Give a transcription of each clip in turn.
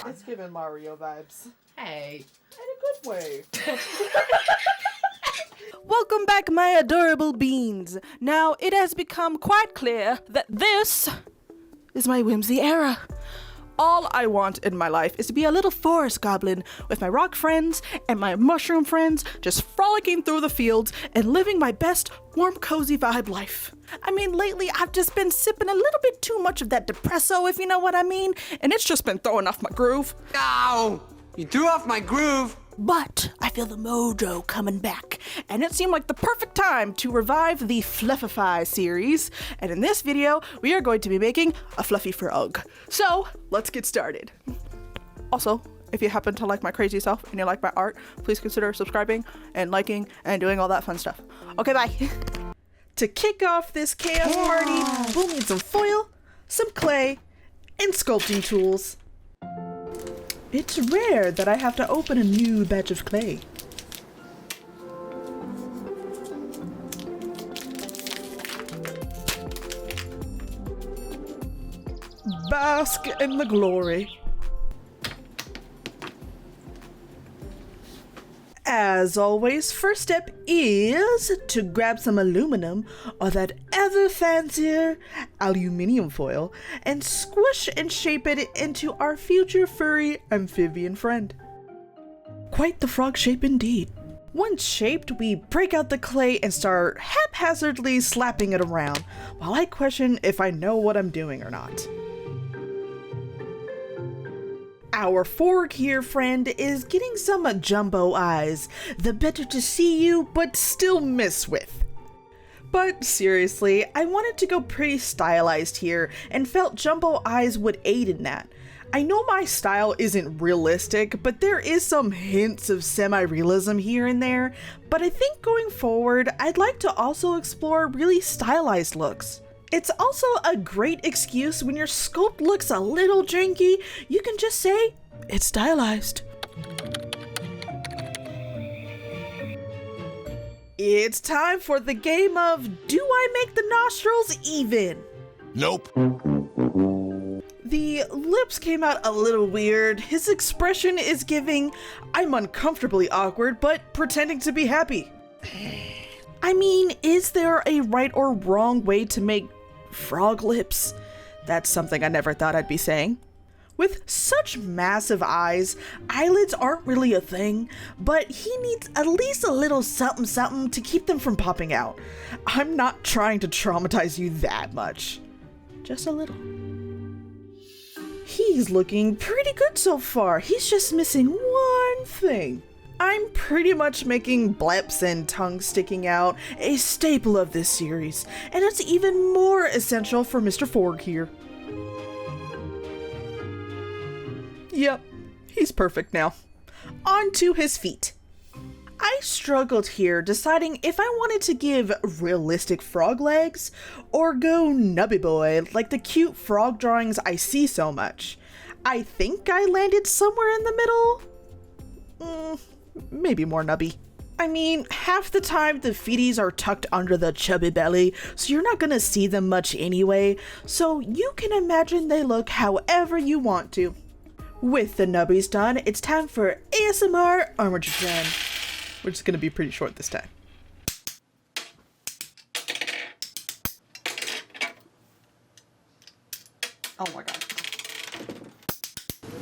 on. It's giving Mario vibes. Hey. In a good way. Welcome back, my adorable beans. Now, it has become quite clear that this is my whimsy era. All I want in my life is to be a little forest goblin with my rock friends and my mushroom friends, just frolicking through the fields and living my best warm, cozy vibe life. I mean, lately I've just been sipping a little bit too much of that depresso, if you know what I mean, and it's just been throwing off my groove. Ow! You threw off my groove. But I feel the mojo coming back, and it seemed like the perfect time to revive the Fluffify series. And in this video, we are going to be making a fluffy frog. So let's get started. Also, if you happen to like my crazy self and you like my art, please consider subscribing and liking and doing all that fun stuff. Okay, bye. To kick off this chaos party, we'll need some foil, some clay, and sculpting tools. It's rare that I have to open a new batch of clay. Bask in the glory. As always, first step is to grab some aluminum or that ever fancier aluminium foil and squish and shape it into our future furry amphibian friend. Quite the frog shape indeed. Once shaped, we break out the clay and start haphazardly slapping it around while I question if I know what I'm doing or not. Our fork here, friend, is getting some jumbo eyes, the better to see you but still miss with. But seriously, I wanted to go pretty stylized here and felt jumbo eyes would aid in that. I know my style isn't realistic, but there is some hints of semi-realism here and there, but I think going forward, I'd like to also explore really stylized looks. It's also a great excuse when your sculpt looks a little janky, you can just say, it's stylized. It's time for the game of, do I make the nostrils even? Nope. The lips came out a little weird. His expression is giving, I'm uncomfortably awkward, but pretending to be happy. I mean, is there a right or wrong way to make frog lips? That's something I never thought I'd be saying. With such massive eyes, eyelids aren't really a thing, but he needs at least a little something something to keep them from popping out. I'm not trying to traumatize you that much. Just a little. He's looking pretty good so far. He's just missing one thing. I'm pretty much making bleps and tongue sticking out a staple of this series, and it's even more essential for Mr. Forg here. Yep, he's perfect now. On to his feet. I struggled here deciding if I wanted to give realistic frog legs or go nubby boy like the cute frog drawings I see so much. I think I landed somewhere in the middle. Maybe more nubby. I mean, half the time the feeties are tucked under the chubby belly, so you're not gonna see them much anyway, so you can imagine they look however you want to. With the nubbies done, it's time for ASMR Armature time. We're just gonna be pretty short this time. Oh my god.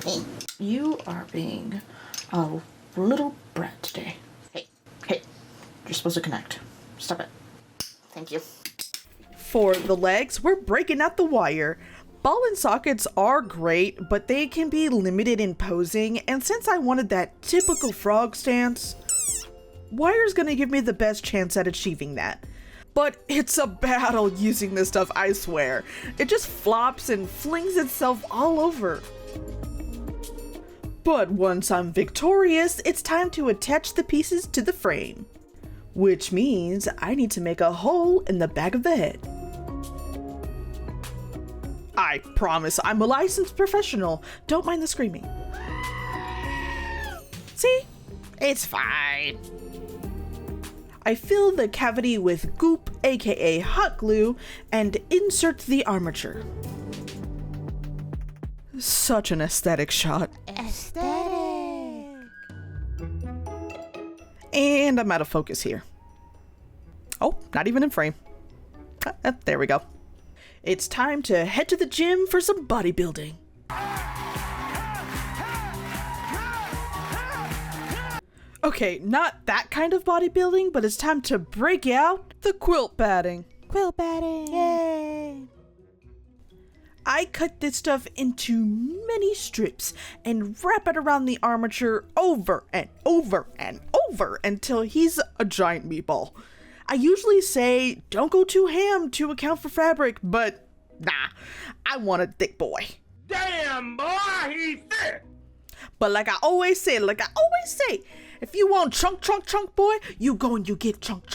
Hey, you are being a little brat today. Hey, you're supposed to connect. Stop it. Thank you. For the legs, we're breaking out the wire. Ball and sockets are great, but they can be limited in posing, and since I wanted that typical frog stance, wire's gonna give me the best chance at achieving that. But it's a battle using this stuff, I swear. It just flops and flings itself all over. But once I'm victorious, it's time to attach the pieces to the frame. Which means I need to make a hole in the back of the head. I promise I'm a licensed professional. Don't mind the screaming. See? It's fine. I fill the cavity with goop, aka hot glue, and insert the armature. Such an aesthetic shot. Aesthetic. And I'm out of focus here. Oh, not even in frame. There we go. It's time to head to the gym for some bodybuilding. Okay, not that kind of bodybuilding, but it's time to break out the quilt batting. Quilt batting. Yay. I cut this stuff into many strips and wrap it around the armature over and over and over until he's a giant meatball. I usually say don't go too ham to account for fabric, but nah, I want a thick boy. Damn, boy, he's thick. But like I always say, if you want chunk boy, you go and you get chunk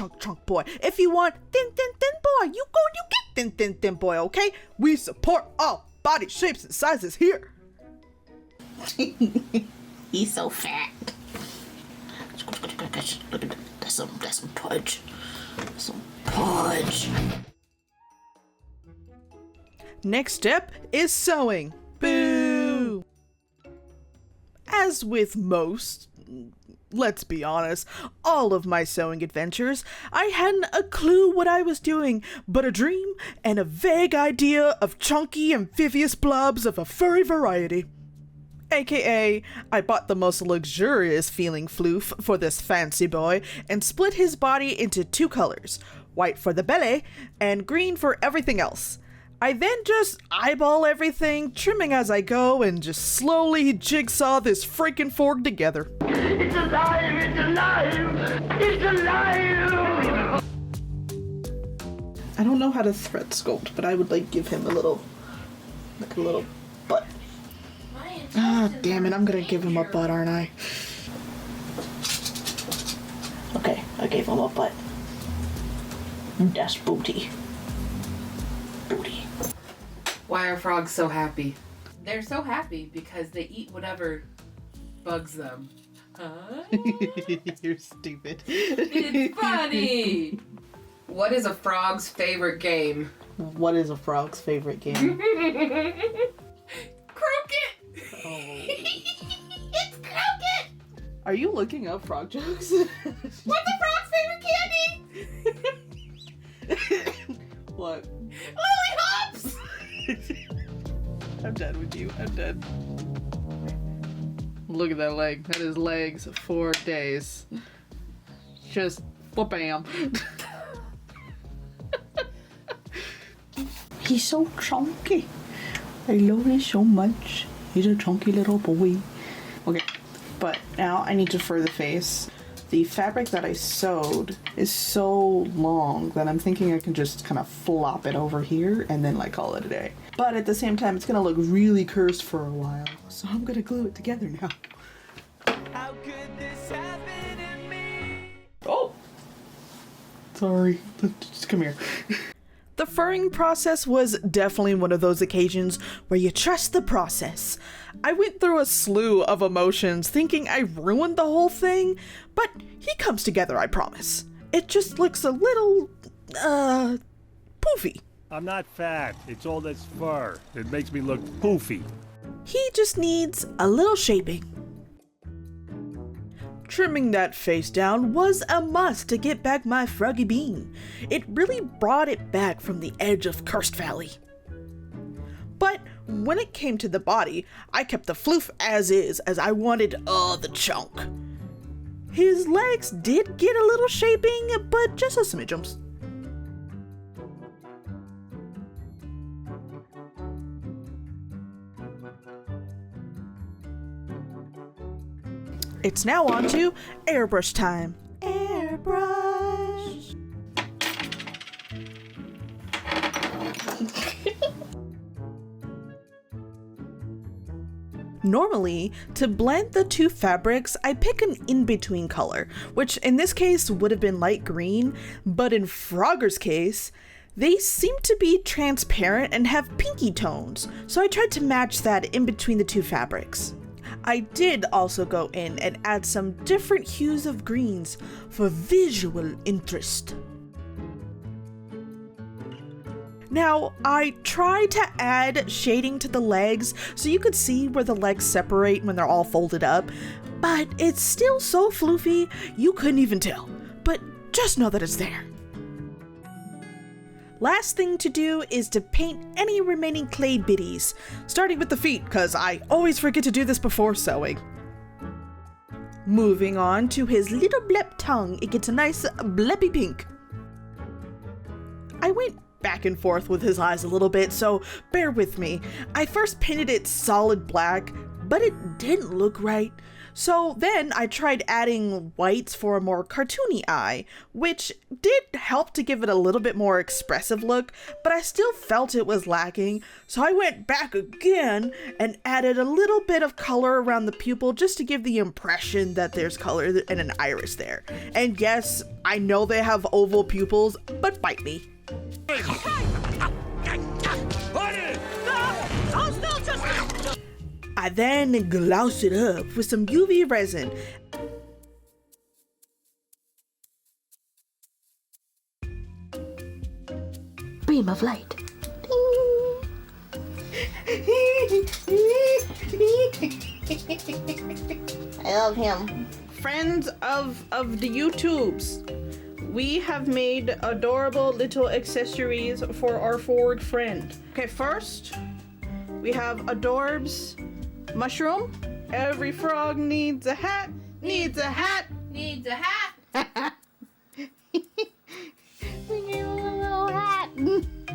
boy. If you want thin boy, you go and you get thin boy, okay? We support all body shapes and sizes here. He's so fat. That's some pudge. Some pudge. Next step is sewing. Boo! As with most, let's be honest, all of my sewing adventures, I hadn't a clue what I was doing, but a dream and a vague idea of chunky amphibious blobs of a furry variety. AKA, I bought the most luxurious feeling floof for this fancy boy and split his body into two colors, white for the belly and green for everything else. I then just eyeball everything, trimming as I go, and just slowly jigsaw this freaking fork together. It's alive, it's alive, it's alive. I don't know how to thread sculpt, but I would like give him a little butt. Ah, damn it, I'm gonna give him a butt, aren't I? Okay, I gave him a butt. That's booty. Booty. Why are frogs so happy? They're so happy because they eat whatever bugs them. Huh? You're stupid. It's funny! What is a frog's favorite game? What is a frog's favorite game? Croquet! Oh. It's croquet! Are you looking up frog jokes? What's a frog's favorite candy? What? Lollipops! I'm done with you. I'm done. Look at that leg. That is legs for days. Just bam. He's so chunky. I love him so much. He's a chunky little boy. Okay, but now I need to fur the face. The fabric that I sewed is so long that I'm thinking I can just kind of flop it over here and then like call it a day. But at the same time, it's gonna look really cursed for a while. So I'm gonna glue it together now. How could this happen to me? Oh! Sorry, just come here. The furring process was definitely one of those occasions where you trust the process. I went through a slew of emotions thinking I ruined the whole thing, but he comes together, I promise. It just looks a little, poofy. I'm not fat. It's all this fur. It makes me look poofy. He just needs a little shaping. Trimming that face down was a must to get back my froggy bean. It really brought it back from the edge of Cursed Valley. But when it came to the body, I kept the floof as is, as I wanted the chunk. His legs did get a little shaping, but just a smidgems. It's now on to airbrush time. Airbrush. Normally, to blend the two fabrics, I pick an in-between color, which in this case would have been light green, but in Frogger's case, they seem to be transparent and have pinky tones, so I tried to match that in between the two fabrics. I did also go in and add some different hues of greens for visual interest. Now, I tried to add shading to the legs so you could see where the legs separate when they're all folded up, but it's still so floofy you couldn't even tell. But just know that it's there. Last thing to do is to paint any remaining clay biddies, starting with the feet, because I always forget to do this before sewing. Moving on to his little blep tongue, it gets a nice bleppy pink. I went back and forth with his eyes a little bit, so bear with me. I first painted it solid black, but it didn't look right. So then I tried adding whites for a more cartoony eye, which did help to give it a little bit more expressive look, but I still felt it was lacking. So I went back again and added a little bit of color around the pupil just to give the impression that there's color and an iris there. And yes, I know they have oval pupils, but bite me. I then glouse it up with some UV resin. Beam of light. I love him. Friends of the YouTubes, we have made adorable little accessories for our forward friend. Okay, first we have Adorbs mushroom. Every frog needs a hat, needs a hat. Needs a hat. We need a little hat.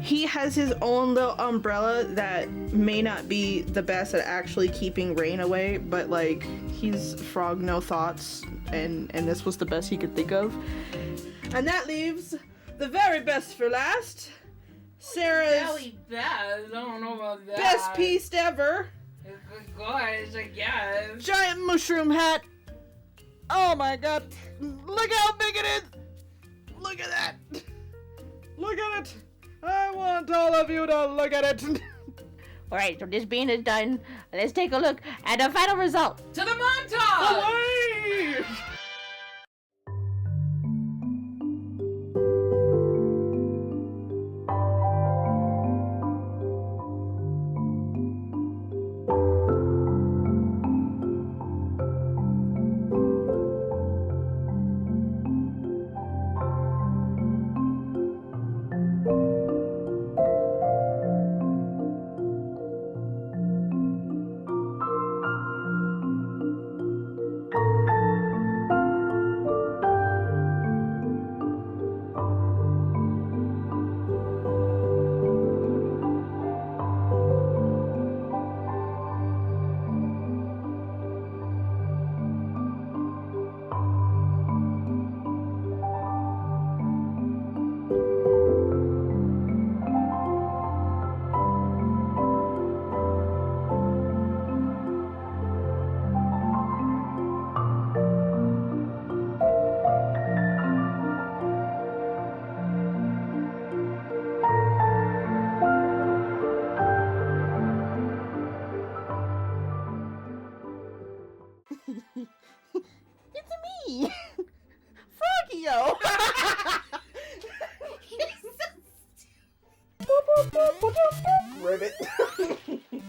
He has his own little umbrella that may not be the best at actually keeping rain away, but like, he's frog no thoughts, and this was the best he could think of. And that leaves the very best for last. Sarah's Really bad. I don't know about that. best piece ever. Gosh, I guess. Giant mushroom hat. Oh my god. Look how big it is. Look at that. Look at it. I want all of you to look at it. Alright, so this bean is done. Let's take a look at the final result. To the montage! Away!